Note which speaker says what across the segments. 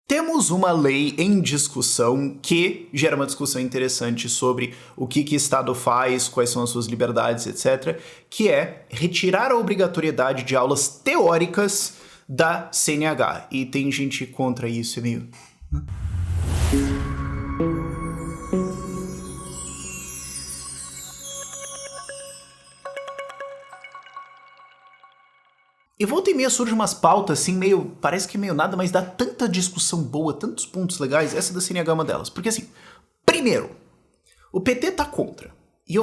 Speaker 1: Temos uma lei em discussão que gera uma discussão interessante sobre o que o Estado faz, quais são as suas liberdades, etc., que é retirar a obrigatoriedade de aulas teóricas da CNH. E tem gente contra isso, é meio... E volta e meia surge umas pautas assim, meio. Parece que meio nada, mas dá tanta discussão boa, tantos pontos legais. Essa da CNH é uma delas. Porque assim, primeiro, o PT tá contra. E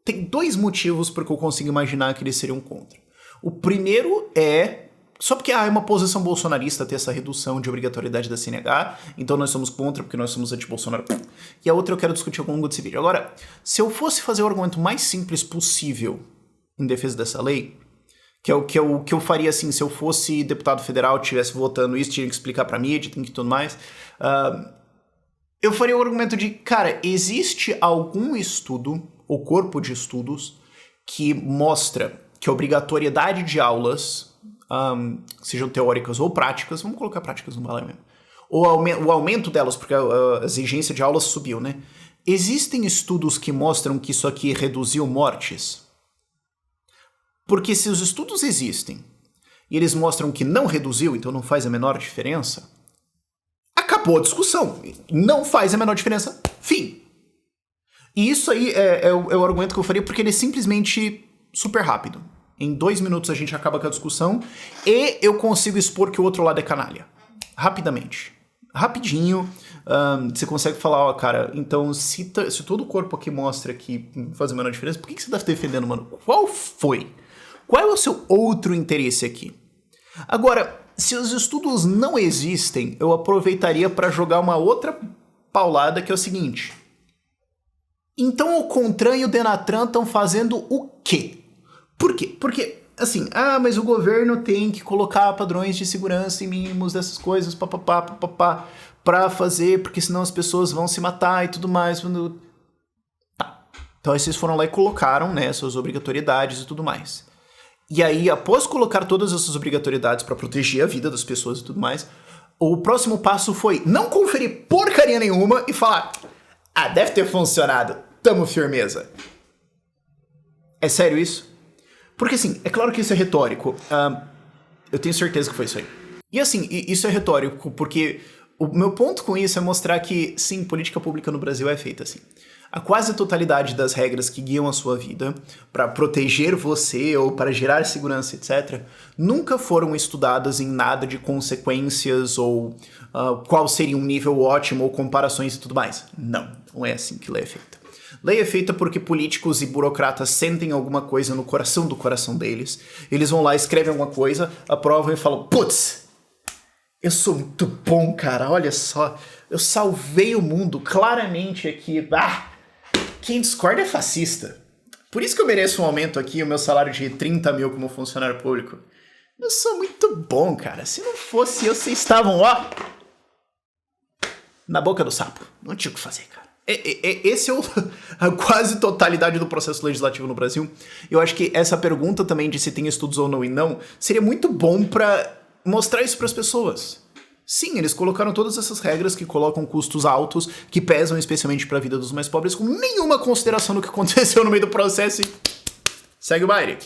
Speaker 1: tem dois motivos porque eu consigo imaginar que eles seriam contra. O primeiro é. Só porque é uma posição bolsonarista ter essa redução de obrigatoriedade da CNH, então nós somos contra porque nós somos anti-Bolsonaro. E a outra eu quero discutir ao longo desse vídeo. Agora, se eu fosse fazer o argumento mais simples possível em defesa dessa lei. Que é o que eu faria assim, se eu fosse deputado federal, estivesse votando isso, tinha que explicar pra mídia, tem que tudo mais. Eu faria o argumento de, cara, existe algum estudo, ou corpo de estudos, que mostra que a obrigatoriedade de aulas, sejam teóricas ou práticas, vamos colocar práticas no balão mesmo, ou o aumento delas, porque a exigência de aulas subiu, né? Existem estudos que mostram que isso aqui reduziu mortes? Porque se os estudos existem e eles mostram que não reduziu, então não faz a menor diferença, acabou a discussão. Não faz a menor diferença. Fim. E isso aí é o argumento que eu faria, porque ele é simplesmente super rápido. Em 2 minutos a gente acaba com a discussão e eu consigo expor que o outro lado é canalha. Rapidamente. Rapidinho. Você consegue falar, ó, cara, então se todo o corpo aqui mostra que não faz a menor diferença, por que você tá defendendo, mano? Qual foi? Qual é o seu outro interesse aqui? Agora, se os estudos não existem, eu aproveitaria para jogar uma outra paulada, que é o seguinte. Então o CONTRAN e o DENATRAN estão fazendo o quê? Por quê? Porque, assim, mas o governo tem que colocar padrões de segurança e mínimos dessas coisas, pra fazer, porque senão as pessoas vão se matar e tudo mais. Tá. Então aí vocês foram lá e colocaram, né, suas obrigatoriedades e tudo mais. E aí, após colocar todas essas obrigatoriedades para proteger a vida das pessoas e tudo mais, o próximo passo foi não conferir porcaria nenhuma e falar: deve ter funcionado, tamo firmeza. É sério isso? Porque assim, é claro que isso é retórico. Eu tenho certeza que foi isso aí. E assim, isso é retórico porque o meu ponto com isso é mostrar que, sim, política pública no Brasil é feita assim. A quase totalidade das regras que guiam a sua vida para proteger você ou para gerar segurança, etc., nunca foram estudadas em nada de consequências ou qual seria um nível ótimo ou comparações e tudo mais. Não é assim que lei é feita. Lei é feita porque políticos e burocratas sentem alguma coisa no coração do coração deles, eles vão lá, escrevem alguma coisa, aprovam e falam: putz, eu sou muito bom, cara, olha só, eu salvei o mundo claramente aqui. Quem discorda é fascista. Por isso que eu mereço um aumento aqui, o meu salário de 30 mil como funcionário público. Eu sou muito bom, cara. Se não fosse eu, vocês estavam, na boca do sapo. Não tinha o que fazer, cara. Esse é a quase totalidade do processo legislativo no Brasil. Eu acho que essa pergunta também de se tem estudos ou não e não, seria muito bom pra mostrar isso pras pessoas. Sim, eles colocaram todas essas regras que colocam custos altos, que pesam especialmente para a vida dos mais pobres, com nenhuma consideração do que aconteceu no meio do processo e segue o baile.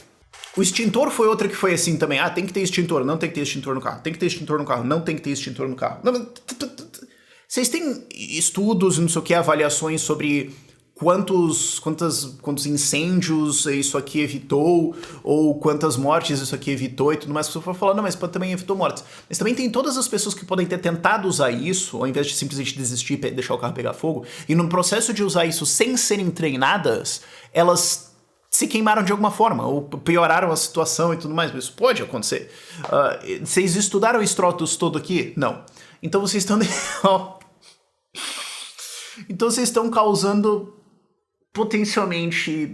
Speaker 1: O extintor foi outra que foi assim também. Tem que ter extintor, não tem que ter extintor no carro. Tem que ter extintor no carro, não tem que ter extintor no carro. Vocês têm estudos, não sei o que, avaliações sobre quantos incêndios isso aqui evitou, ou quantas mortes isso aqui evitou e tudo mais, que você for falar, não, mas também evitou mortes. Mas também tem todas as pessoas que podem ter tentado usar isso, ao invés de simplesmente desistir e deixar o carro pegar fogo, e no processo de usar isso sem serem treinadas, elas se queimaram de alguma forma, ou pioraram a situação e tudo mais, mas isso pode acontecer. Vocês estudaram o Stratos todo aqui? Não. Então vocês estão... Então vocês estão causando... potencialmente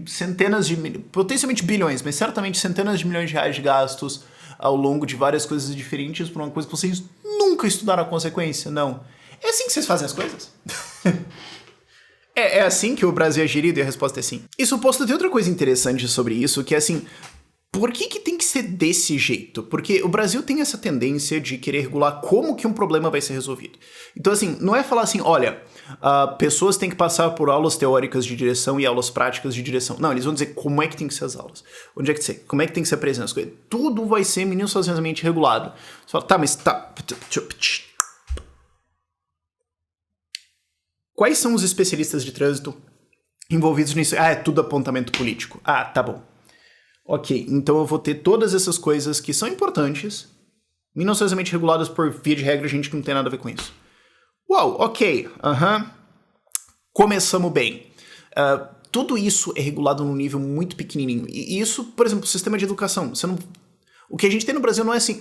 Speaker 1: bilhões, mas certamente centenas de milhões de reais de gastos ao longo de várias coisas diferentes por uma coisa que vocês nunca estudaram a consequência, não. É assim que vocês fazem as coisas? É assim que o Brasil é gerido e a resposta é sim. E suposto tem outra coisa interessante sobre isso, que é assim, Por que tem que ser desse jeito? Porque o Brasil tem essa tendência de querer regular como que um problema vai ser resolvido. Então, assim, não é falar assim, olha, pessoas têm que passar por aulas teóricas de direção e aulas práticas de direção. Não, eles vão dizer como é que tem que ser as aulas. Onde é que ser? Como é que tem que ser a presença? Tudo vai ser minuciosamente regulado. Você fala, tá, mas tá... Quais são os especialistas de trânsito envolvidos nisso? Ah, é tudo apontamento político. Ah, tá bom. Ok, então eu vou ter todas essas coisas que são importantes, minuciosamente reguladas por via de regra, gente que não tem nada a ver com isso. Uau, ok, começamos bem. Tudo isso é regulado num nível muito pequenininho. E isso, por exemplo, o sistema de educação. O que a gente tem no Brasil não é assim,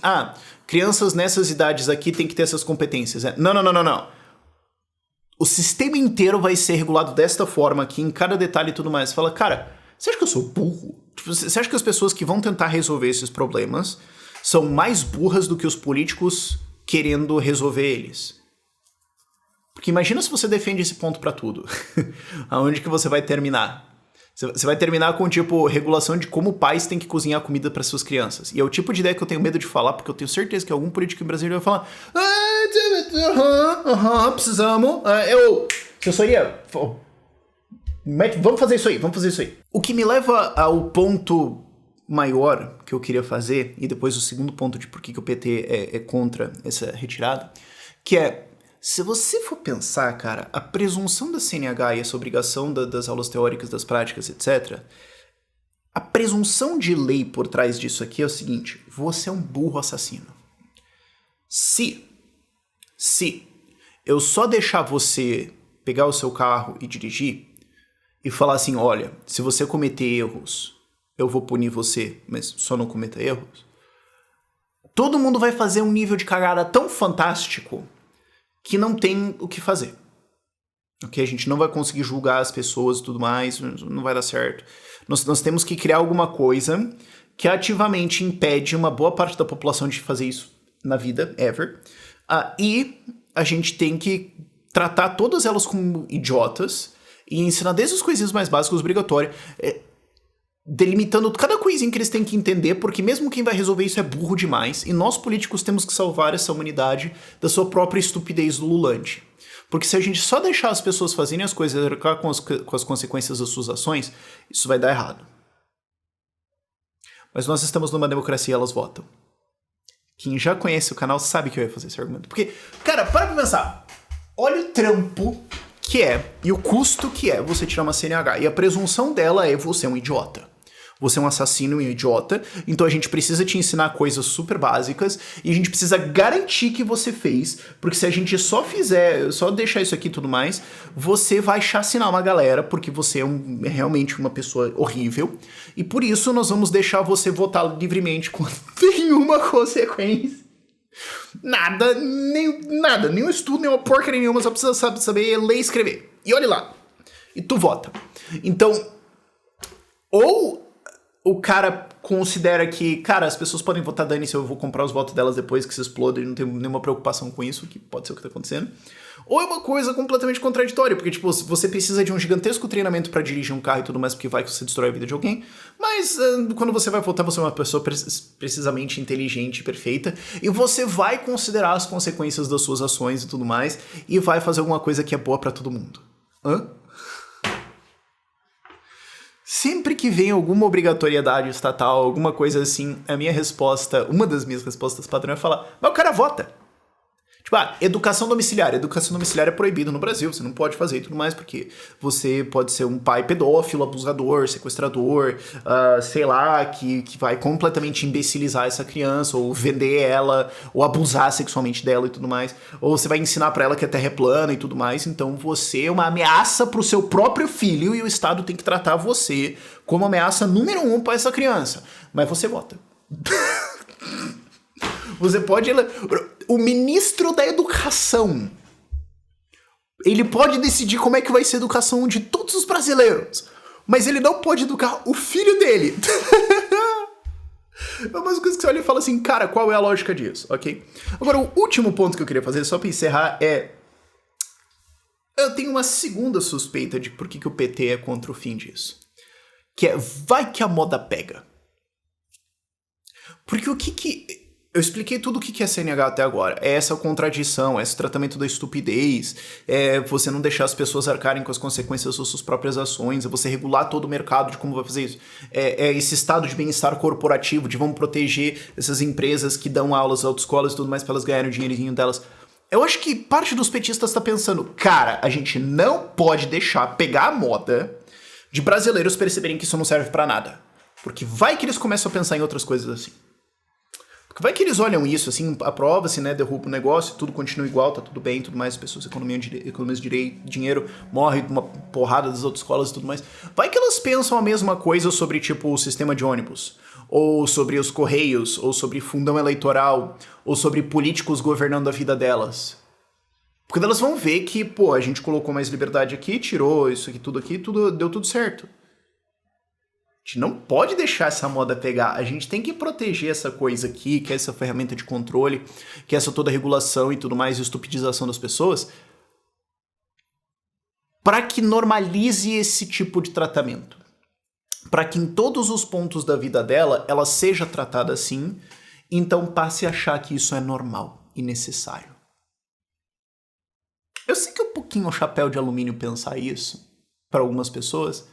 Speaker 1: crianças nessas idades aqui têm que ter essas competências. Não. O sistema inteiro vai ser regulado desta forma aqui, em cada detalhe e tudo mais. Você fala, cara, você acha que eu sou burro? Você acha que as pessoas que vão tentar resolver esses problemas são mais burras do que os políticos querendo resolver eles? Porque imagina se você defende esse ponto pra tudo. Aonde que você vai terminar? Você vai terminar com, tipo, regulação de como pais têm que cozinhar comida para suas crianças. E é o tipo de ideia que eu tenho medo de falar, porque eu tenho certeza que algum político em Brasília vai falar precisamos, assessoria, vamos fazer isso aí. O que me leva ao ponto maior que eu queria fazer, e depois o segundo ponto de por que o PT é contra essa retirada, que é, se você for pensar, cara, a presunção da CNH e essa obrigação das aulas teóricas, das práticas, etc., a presunção de lei por trás disso aqui é o seguinte, você é um burro assassino. Se eu só deixar você pegar o seu carro e dirigir, e falar assim, olha, se você cometer erros, eu vou punir você, mas só não cometa erros, todo mundo vai fazer um nível de cagada tão fantástico que não tem o que fazer. Ok? A gente não vai conseguir julgar as pessoas e tudo mais, não vai dar certo. Nós temos que criar alguma coisa que ativamente impede uma boa parte da população de fazer isso na vida, ever. E a gente tem que tratar todas elas como idiotas e ensinar desde as coisinhas mais básicas, obrigatórias, delimitando cada coisinha que eles têm que entender, porque mesmo quem vai resolver isso é burro demais, e nós políticos temos que salvar essa humanidade da sua própria estupidez lululante. Porque se a gente só deixar as pessoas fazerem as coisas e arcar com as consequências das suas ações, isso vai dar errado. Mas nós estamos numa democracia e elas votam. Quem já conhece o canal sabe que eu ia fazer esse argumento. Porque, cara, para pra pensar. Olha o trampo que é e o custo que é você tirar uma CNH. E a presunção dela é você é um idiota. Você é um assassino e um idiota, então a gente precisa te ensinar coisas super básicas e a gente precisa garantir que você fez, porque se a gente só deixar isso aqui e tudo mais, você vai chacinar uma galera, porque você é realmente uma pessoa horrível, e por isso nós vamos deixar você votar livremente com nenhuma consequência. Nenhum estudo, nenhuma porcaria nenhuma, só precisa saber ler e escrever. E olha lá. E tu vota. Então, ou o cara considera que, cara, as pessoas podem votar, dane-se, eu vou comprar os votos delas depois que se exploda e não tem nenhuma preocupação com isso, que pode ser o que tá acontecendo. Ou é uma coisa completamente contraditória, porque, tipo, você precisa de um gigantesco treinamento pra dirigir um carro e tudo mais, porque vai que você destrói a vida de alguém, mas quando você vai votar, você é uma pessoa precisamente inteligente e perfeita, e você vai considerar as consequências das suas ações e tudo mais, e vai fazer alguma coisa que é boa pra todo mundo. Sempre que vem alguma obrigatoriedade estatal, alguma coisa assim, uma das minhas respostas padrão é falar, mas o cara vota. Tipo, educação domiciliar. Educação domiciliar é proibido no Brasil, você não pode fazer e tudo mais, porque você pode ser um pai pedófilo, abusador, sequestrador, sei lá, que vai completamente imbecilizar essa criança, ou vender ela, ou abusar sexualmente dela e tudo mais. Ou você vai ensinar pra ela que a Terra é plana e tudo mais, então você é uma ameaça pro seu próprio filho e o Estado tem que tratar você como ameaça número 1 pra essa criança. Mas você vota. Você pode... O ministro da educação, ele pode decidir como é que vai ser a educação de todos os brasileiros, mas ele não pode educar o filho dele. É umas coisas que você olha e fala assim, cara, qual é a lógica disso, ok? Agora, o último ponto que eu queria fazer, só pra encerrar, é... Eu tenho uma segunda suspeita de por que o PT é contra o fim disso. Que é, vai que a moda pega. Porque o que. Eu expliquei tudo o que é CNH até agora. É essa contradição, é esse tratamento da estupidez, é você não deixar as pessoas arcarem com as consequências das suas próprias ações, é você regular todo o mercado de como vai fazer isso. É esse estado de bem-estar corporativo, de vamos proteger essas empresas que dão aulas, autoescolas e tudo mais para elas ganharem o dinheirinho delas. Eu acho que parte dos petistas tá pensando, cara, a gente não pode deixar pegar a moda de brasileiros perceberem que isso não serve pra nada. Porque vai que eles começam a pensar em outras coisas assim. Porque vai que eles olham isso, assim, aprova-se, né, derruba o negócio, tudo continua igual, tá tudo bem, tudo mais, as pessoas economizam dinheiro, morrem uma porrada das outras escolas e tudo mais. Vai que elas pensam a mesma coisa sobre, tipo, o sistema de ônibus, ou sobre os correios, ou sobre fundão eleitoral, ou sobre políticos governando a vida delas. Porque elas vão ver que, pô, a gente colocou mais liberdade aqui, tirou isso aqui, tudo deu tudo certo. A gente não pode deixar essa moda pegar. A gente tem que proteger essa coisa aqui, que é essa ferramenta de controle, que é essa toda regulação e tudo mais, e estupidização das pessoas, para que normalize esse tipo de tratamento. Para que em todos os pontos da vida dela, ela seja tratada assim, então passe a achar que isso é normal e necessário. Eu sei que é um pouquinho o chapéu de alumínio pensar isso, para algumas pessoas,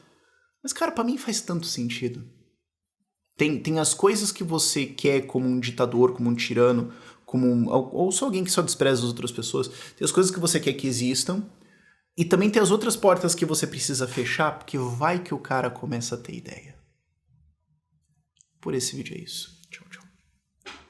Speaker 1: mas, cara, pra mim faz tanto sentido. Tem as coisas que você quer como um ditador, como um tirano, ou só alguém que só despreza as outras pessoas. Tem as coisas que você quer que existam, e também tem as outras portas que você precisa fechar, porque vai que o cara começa a ter ideia. Por esse vídeo é isso.